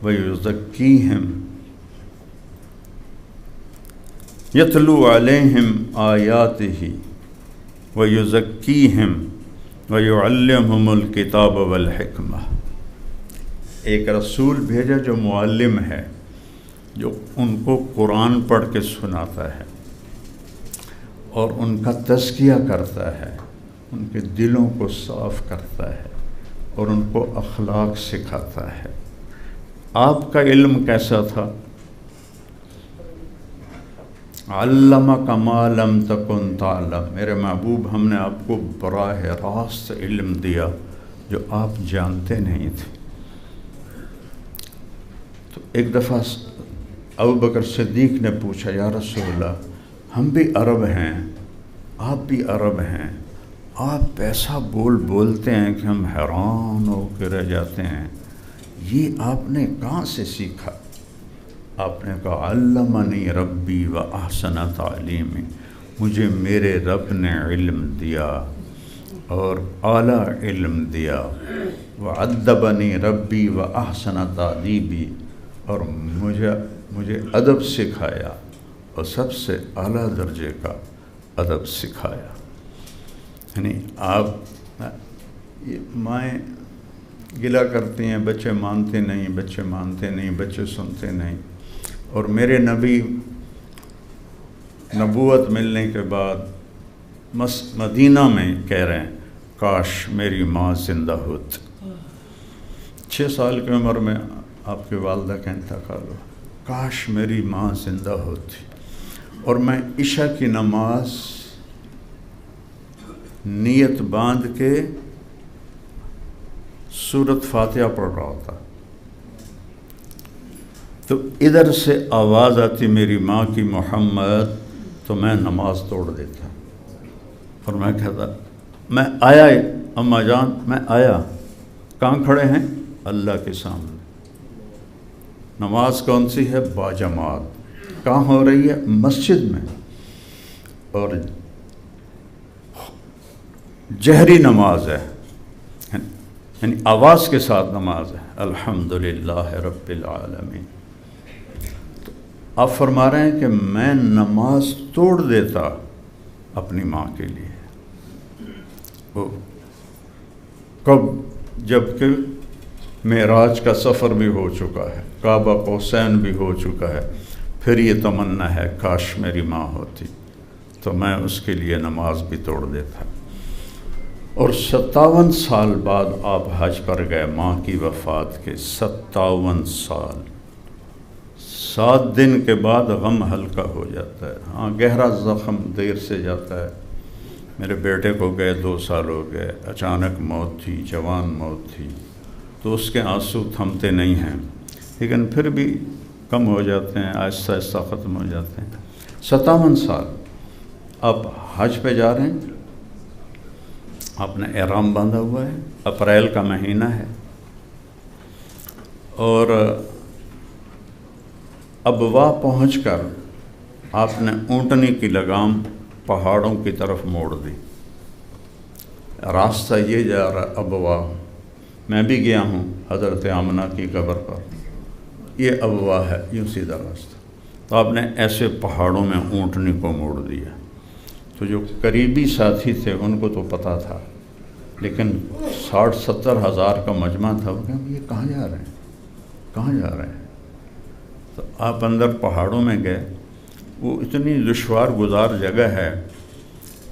ویزکیہم یتلو علیہم آیاتہ ویزکیہم ویعلمہم الکتاب والحکمہ۔ ایک رسول بھیجا جو معلم ہے، جو ان کو قرآن پڑھ کے سناتا ہے اور ان کا تزکیہ کرتا ہے، ان کے دلوں کو صاف کرتا ہے اور ان کو اخلاق سکھاتا ہے۔ آپ کا علم کیسا تھا؟ علمک ما لم تکن تعلم، میرے محبوب ہم نے آپ کو براہ راست علم دیا جو آپ جانتے نہیں تھے۔ تو ایک دفعہ ابوبکر صدیق نے پوچھا، یا رسول اللہ ہم بھی عرب ہیں، آپ بھی عرب ہیں، آپ ایسا بولتے ہیں کہ ہم حیران ہو کے رہ جاتے ہیں، یہ آپ نے کہاں سے سیکھا؟ آپ نے کہا علمنی ربی و احسن تعلیمی، مجھے میرے رب نے علم دیا اور اعلیٰ علم دیا، وعدبنی ربی و احسن تعدیبی، اور مجھے ادب سکھایا اور سب سے اعلیٰ درجے کا ادب سکھایا۔ یعنی آپ مائیں گلہ کرتی ہیں بچے مانتے نہیں، بچے مانتے نہیں، بچے سنتے نہیں، اور میرے نبی نبوت ملنے کے بعد مدینہ میں کہہ رہے ہیں کاش میری ماں زندہ ہوتی۔ 6 سال کی عمر میں آپ کی والدہ کا انتقال ہوا، کاش میری ماں زندہ ہوتی اور میں عشاء کی نماز نیت باندھ کے سورۃ فاتحہ پڑھ رہا ہوتا، تو ادھر سے آواز آتی میری ماں کی محمد، تو میں نماز توڑ دیتا اور میں کہتا میں آیا اماں جان، میں آیا۔ کہاں کھڑے ہیں؟ اللہ کے سامنے۔ نماز کون سی ہے؟ باجماعت۔ کہاں ہو رہی ہے؟ مسجد میں۔ اور جہری نماز ہے، یعنی آواز کے ساتھ نماز ہے، الحمدللہ رب العالمین. تو آپ فرما رہے ہیں کہ میں نماز توڑ دیتا اپنی ماں کے لیے. وہ کب؟ جب کہ معراج کا سفر بھی ہو چکا ہے، کعبہ قوسین بھی ہو چکا ہے، پھر یہ تمنا ہے کاش میری ماں ہوتی تو میں اس کے لیے نماز بھی توڑ دیتا. اور 57 سال بعد آپ حج پر گئے ماں کی وفات کے. 57 سال، 7 دن کے بعد غم ہلکا ہو جاتا ہے. ہاں گہرا زخم دیر سے جاتا ہے. میرے بیٹے کو گئے 2 سال ہو گئے، اچانک موت تھی، جوان موت تھی، تو اس کے آنسو تھمتے نہیں ہیں، لیکن پھر بھی کم ہو جاتے ہیں، آہستہ آہستہ ختم ہو جاتے ہیں. 57 سال آپ حج پہ جا رہے ہیں، آپ نے احرام باندھا ہوا ہے، اپریل کا مہینہ ہے، اور ابوا پہنچ کر آپ نے اونٹنی کی لگام پہاڑوں کی طرف موڑ دی. راستہ یہ جا رہا ابوا، میں بھی گیا ہوں حضرت آمنہ کی قبر پر، یہ ابوا ہے، یوں سیدھا راستہ. تو آپ نے ایسے پہاڑوں میں اونٹنی کو موڑ دیا. تو جو قریبی ساتھی تھے ان کو تو پتہ تھا، لیکن 60-70 ہزار کا مجمع تھا. وہ کہا یہ کہاں جا رہے ہیں، کہاں جا رہے ہیں؟ تو آپ اندر پہاڑوں میں گئے. وہ اتنی دشوار گزار جگہ ہے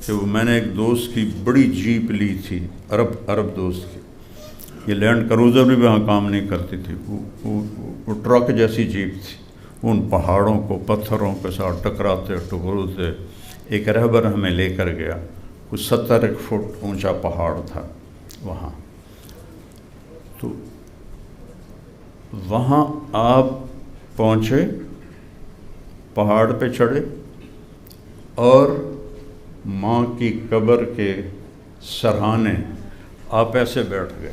کہ وہ میں نے ایک دوست کی بڑی جیپ لی تھی، عرب دوست کی. یہ لینڈ کروزر بھی وہاں کام نہیں کرتی تھی، وہ ٹرک جیسی جیپ تھی. ان پہاڑوں کو پتھروں کے ساتھ ٹکراتے ٹکروتے ایک رہبر ہمیں لے کر گیا. کچھ 70 فٹ اونچا پہاڑ تھا وہاں. تو وہاں آپ پہنچے، پہاڑ پہ چڑھے اور ماں کی قبر کے سرہانے آپ ایسے بیٹھ گئے.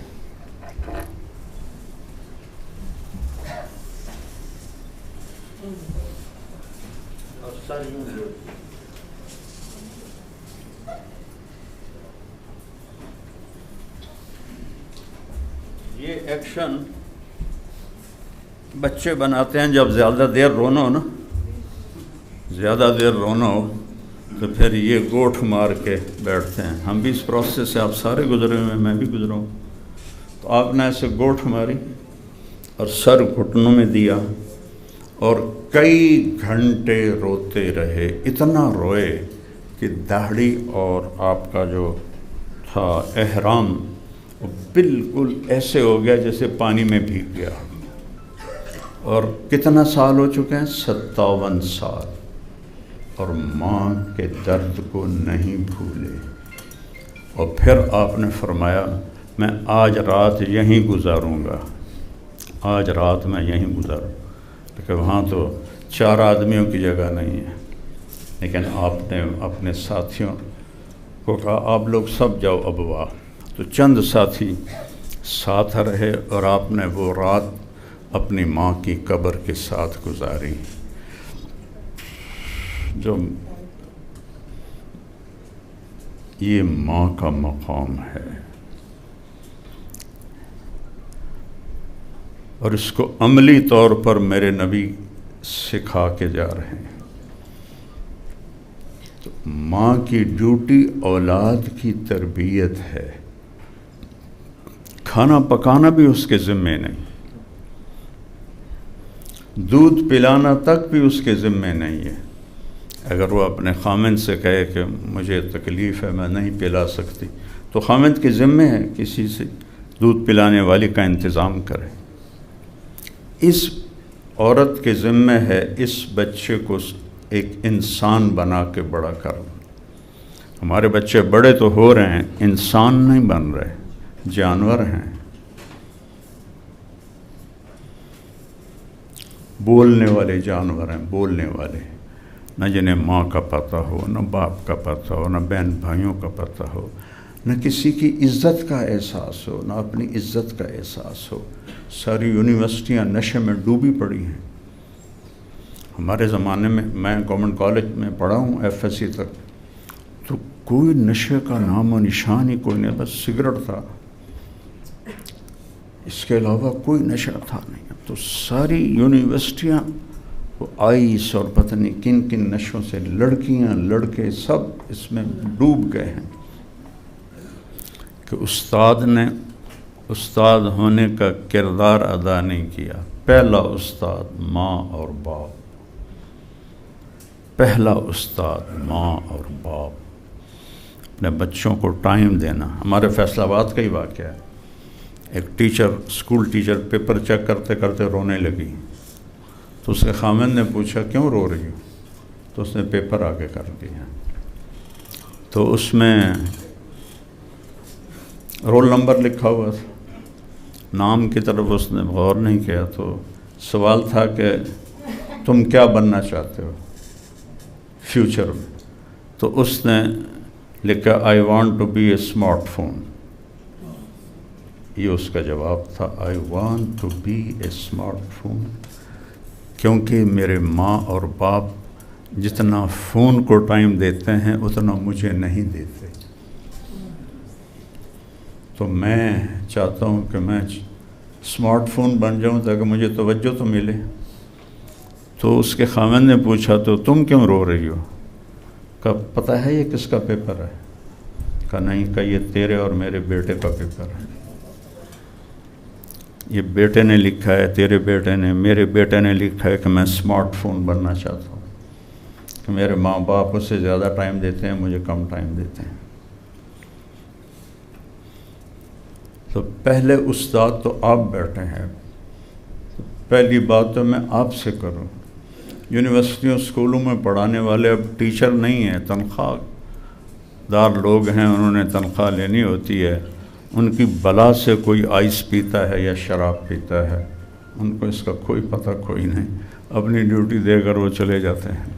یہ ایکشن بچے بناتے ہیں جب زیادہ دیر رونا ہو نا، زیادہ دیر رونا ہو تو پھر یہ گوٹھ مار کے بیٹھتے ہیں. ہم بھی اس پروسیس سے آپ سارے گزرے ہوئے ہیں، میں بھی گزرا ہوں. تو آپ نے ایسے گوٹھ ماری اور سر گھٹنوں میں دیا اور کئی گھنٹے روتے رہے. اتنا روئے کہ داڑھی اور آپ کا جو تھا احرام وہ بالکل ایسے ہو گیا جیسے پانی میں بھیگ گیا. اور کتنا سال ہو چکے ہیں؟ 57 سال. اور ماں کے درد کو نہیں بھولے. اور پھر آپ نے فرمایا میں آج رات یہیں گزاروں گا، آج رات میں یہیں گزاروں. لیکن وہاں تو 4 آدمیوں کی جگہ نہیں ہے. لیکن آپ نے اپنے ساتھیوں کو کہا آپ لوگ سب جاؤ ابوا. تو چند ساتھی ساتھ رہے اور آپ نے وہ رات اپنی ماں کی قبر کے ساتھ گزاری. جو یہ ماں کا مقام ہے اور اس کو عملی طور پر میرے نبی سکھا کے جا رہے ہیں. تو ماں کی ڈیوٹی اولاد کی تربیت ہے. کھانا پکانا بھی اس کے ذمے نہیں، دودھ پلانا تک بھی اس کے ذمے نہیں ہے. اگر وہ اپنے خامند سے کہے کہ مجھے تکلیف ہے میں نہیں پلا سکتی، تو خامند کے ذمے ہے کسی سے دودھ پلانے والی کا انتظام کرے. اس عورت کے ذمے ہے اس بچے کو ایک انسان بنا کے بڑا کرنا. ہمارے بچے بڑے تو ہو رہے ہیں، انسان نہیں بن رہے، جانور ہیں. بولنے والے جانور ہیں، بولنے والے، نہ جنہیں ماں کا پتہ ہو، نہ باپ کا پتہ ہو، نہ بہن بھائیوں کا پتہ ہو، نہ کسی کی عزت کا احساس ہو، نہ اپنی عزت کا احساس ہو. ساری یونیورسٹیاں نشے میں ڈوبی پڑی ہیں. ہمارے زمانے میں گورنمنٹ کالج میں پڑھا ہوں FSC تک. کوئی نشے کا نام و نشان ہی کوئی نہیں، بس سگریٹ تھا، اس کے علاوہ کوئی نشہ تھا نہیں۔ تو ساری یونیورسٹیاں وہ آئس اور پتہ نہیں کن کن نشوں سے لڑکیاں لڑکے سب اس میں ڈوب گئے ہیں کہ استاد نے استاد ہونے کا کردار ادا نہیں کیا۔ پہلا استاد ماں اور باپ، پہلا استاد ماں اور باپ، اپنے بچوں کو ٹائم دینا۔ ہمارے فیصل آباد کا ہی واقعہ ہے، ایک teacher school teacher paper check کرتے کرتے رونے لگی، تو اس کے خامند نے پوچھا کیوں رو رہی ہو؟ تو اس نے پیپر آگے کر دیا، تو اس میں رول نمبر لکھا ہوا تھا، نام کی طرف اس نے غور نہیں کیا، تو سوال تھا کہ تم کیا بننا چاہتے ہو فیوچر میں؟ تو اس نے لکھا I want to be a smart phone. یہ اس کا جواب تھا، I want to be a smart phone, کیونکہ میرے ماں اور باپ جتنا فون کو ٹائم دیتے ہیں اتنا مجھے نہیں دیتے، تو میں چاہتا ہوں کہ میں اسمارٹ فون بن جاؤں تاکہ مجھے توجہ تو ملے۔ تو اس کے خامند نے پوچھا تو تم کیوں رو رہی ہو؟ کہا پتہ ہے یہ کس کا پیپر ہے؟ کہا نہیں، کہ یہ تیرے اور میرے بیٹے کا پیپر ہے، یہ بیٹے نے لکھا ہے، تیرے بیٹے نے، میرے بیٹے نے لکھا ہے کہ میں اسمارٹ فون بننا چاہتا ہوں، کہ میرے ماں باپ اس سے زیادہ ٹائم دیتے ہیں، مجھے کم ٹائم دیتے ہیں۔ تو پہلے استاد تو آپ بیٹھے ہیں، پہلی بات تو میں آپ سے کروں، یونیورسٹیوں اسکولوں میں پڑھانے والے اب ٹیچر نہیں ہیں، تنخواہ دار لوگ ہیں، انہوں نے تنخواہ لینی ہوتی ہے، ان کی بلا سے کوئی آئس پیتا ہے یا شراب پیتا ہے، ان کو اس کا کوئی پتہ کوئی نہیں، اپنی ڈیوٹی دے کر وہ چلے جاتے ہیں۔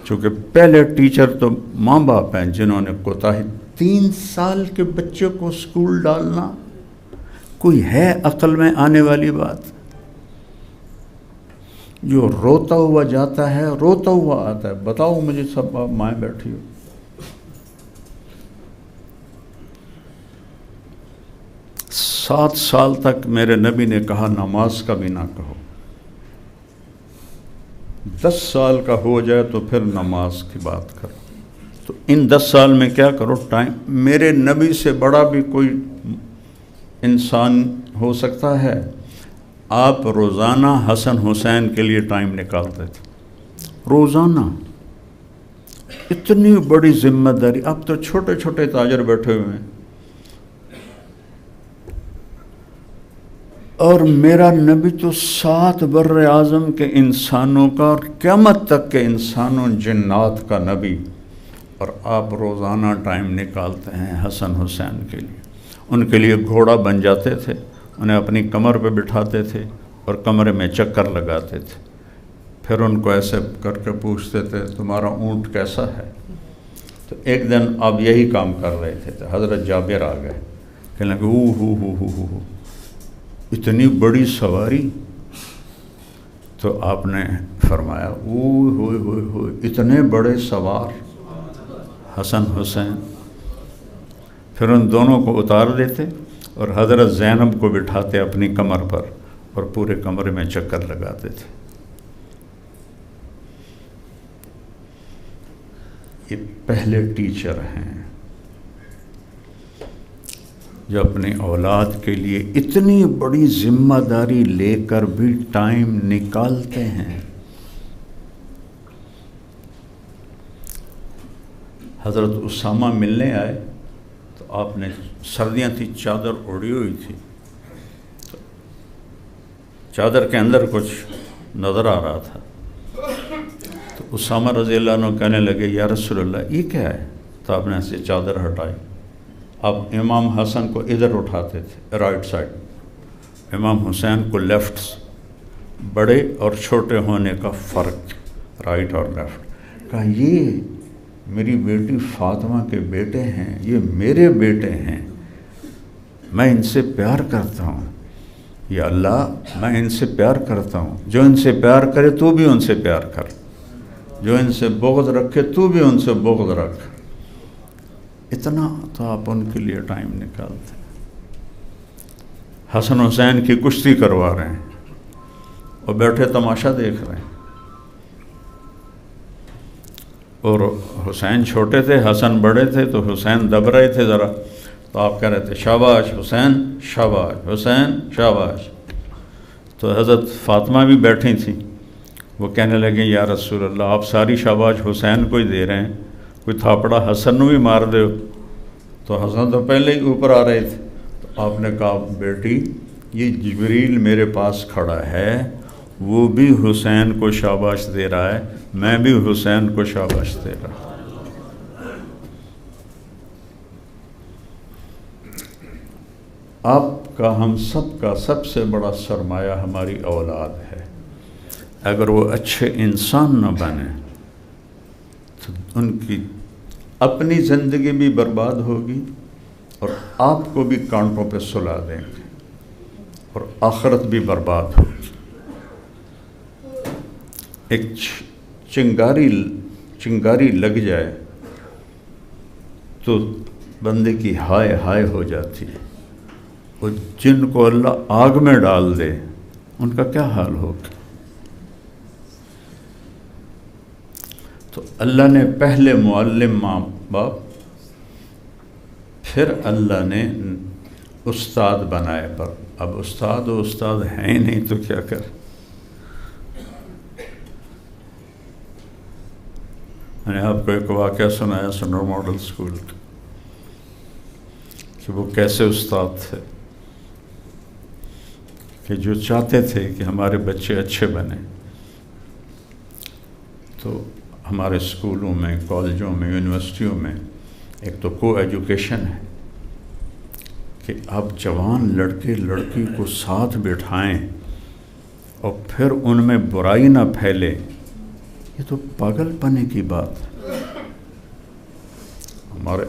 چونکہ پہلے ٹیچر تو ماں باپ ہیں جنہوں نے کوتاہی، 3 سال کے بچے کو اسکول ڈالنا کوئی ہے عقل میں آنے والی بات؟ جو روتا ہوا جاتا ہے روتا ہوا آتا ہے۔ بتاؤ مجھے، سب آپ مائیں بیٹھی ہو، 7 سال تک میرے نبی نے کہا نماز کا بھی نہ کہو، 10 سال کا ہو جائے تو پھر نماز کی بات کرو۔ تو ان 10 سال میں کیا کرو؟ ٹائم، میرے نبی سے بڑا بھی کوئی انسان ہو سکتا ہے؟ آپ روزانہ حسن حسین کے لیے ٹائم نکالتے تھے، روزانہ، اتنی بڑی ذمہ داری۔ اب تو چھوٹے چھوٹے تاجر بیٹھے ہوئے ہیں، اور میرا نبی تو 7 بر اعظم کے انسانوں کا اور قیامت تک کے انسانوں جنات کا نبی، اور آپ روزانہ ٹائم نکالتے ہیں حسن حسین کے لیے۔ ان کے لیے گھوڑا بن جاتے تھے، انہیں اپنی کمر پہ بٹھاتے تھے اور کمرے میں چکر لگاتے تھے، پھر ان کو ایسے کر کے پوچھتے تھے تمہارا اونٹ کیسا ہے؟ تو ایک دن آپ یہی کام کر رہے تھے تو حضرت جابر آ گئے، کہنے لگے ہو اتنی بڑی سواری؟ تو آپ نے فرمایا ہو اتنے بڑے سوار حسن حسین۔ پھر ان دونوں کو اتار دیتے اور حضرت زینب کو بٹھاتے اپنی کمر پر اور پورے کمرے میں چکر لگاتے تھے۔ یہ پہلے ٹیچر ہیں جو اپنی اولاد کے لیے اتنی بڑی ذمہ داری لے کر بھی ٹائم نکالتے ہیں۔ حضرت اسامہ ملنے آئے تو آپ نے، سردیاں تھی، چادر اوڑھی ہوئی تھی، تو چادر کے اندر کچھ نظر آ رہا تھا، تو اسامہ رضی اللہ عنہ کہنے لگے یا رسول اللہ یہ کیا ہے؟ تو آپ نے ایسے چادر ہٹائی۔ اب امام حسن کو ادھر اٹھاتے تھے رائٹ سائڈ، امام حسین کو لیفٹ۔ بڑے اور چھوٹے ہونے کا فرق، رائٹ اور لیفٹ۔ کہا یہ میری بیٹی فاطمہ کے بیٹے ہیں، یہ میرے بیٹے ہیں، میں ان سے پیار کرتا ہوں، یا اللہ میں ان سے پیار کرتا ہوں، جو ان سے پیار کرے تو بھی ان سے پیار کر، جو ان سے بغض رکھے تو بھی ان سے بغض رکھ۔ اتنا تو آپ ان کے لیے ٹائم نکالتے. حسن حسین کی کشتی کروا رہے ہیں اور بیٹھے تماشا دیکھ رہے ہیں. اور حسین چھوٹے تھے، حسن بڑے تھے، تو حسین دب رہے تھے ذرا، تو آپ کہہ رہے تھے شاباش حسین، شاباش حسین، شاباش. تو حضرت فاطمہ بھی بیٹھی تھیں، وہ کہنے لگیں یا رسول اللہ آپ ساری شاباش حسین کو ہی دے رہے ہیں، کوئی تھاپڑا حسن نو بھی مار دو. تو حسن تو پہلے ہی اوپر آ رہے تھے. تو آپ نے کہا بیٹی یہ جبریل میرے پاس کھڑا ہے، وہ بھی حسین کو شاباش دے رہا ہے، میں بھی حسین کو شاباش دے رہا ہوں. آپ کا، ہم سب کا سب سے بڑا سرمایہ ہماری اولاد ہے. اگر وہ اچھے انسان نہ بنے تو ان کی اپنی زندگی بھی برباد ہوگی اور آپ کو بھی کانٹوں پہ سلا دیں گے اور آخرت بھی برباد ہوگی. ایک چنگاری لگ جائے تو بندے کی ہائے ہائے ہو جاتی ہے، اور جن کو اللہ آگ میں ڈال دے ان کا کیا حال ہوگا. تو اللہ نے پہلے معلم ماں باپ، پھر اللہ نے استاد بنائے. پر اب استاد ہیں ہی نہیں تو کیا کر. میں نے آپ کو ایک واقعہ سنایا سنر ماڈل اسکول کا، کہ وہ کیسے استاد تھے کہ جو چاہتے تھے کہ ہمارے بچے اچھے بنیں، تو ہمارے اسکولوں میں، کالجوں میں، یونیورسٹیوں میں ایک تو کو ایجوکیشن ہے کہ آپ جوان لڑکے لڑکی کو ساتھ بٹھائیں اور پھر ان میں برائی نہ پھیلے. یہ تو پاگل پنے کی بات ہے. ہمارے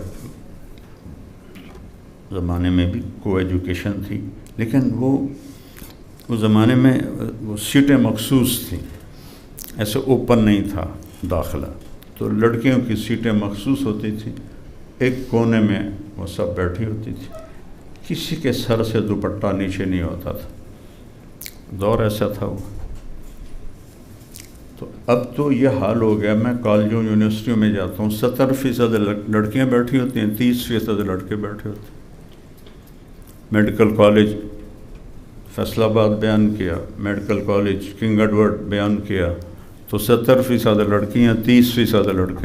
زمانے میں بھی کو ایجوکیشن تھی، لیکن وہ زمانے میں وہ سیٹیں مخصوص تھیں، ایسے اوپن نہیں تھا داخلہ. تو لڑکیوں کی سیٹیں مخصوص ہوتی تھیں، ایک کونے میں وہ سب بیٹھی ہوتی تھی، کسی کے سر سے دوپٹہ نیچے نہیں ہوتا تھا. دور ایسا تھا وہ. تو اب تو یہ حال ہو گیا، میں کالجوں یونیورسٹیوں میں جاتا ہوں، 70% لڑکیاں بیٹھی ہوتی ہیں، 30% لڑکے بیٹھے ہوتے ہیں. میڈیکل کالج فیصل آباد بیان کیا، میڈیکل کالج کنگ ایڈورڈ بیان کیا، تو 70% لڑکیاں، 30% لڑکے.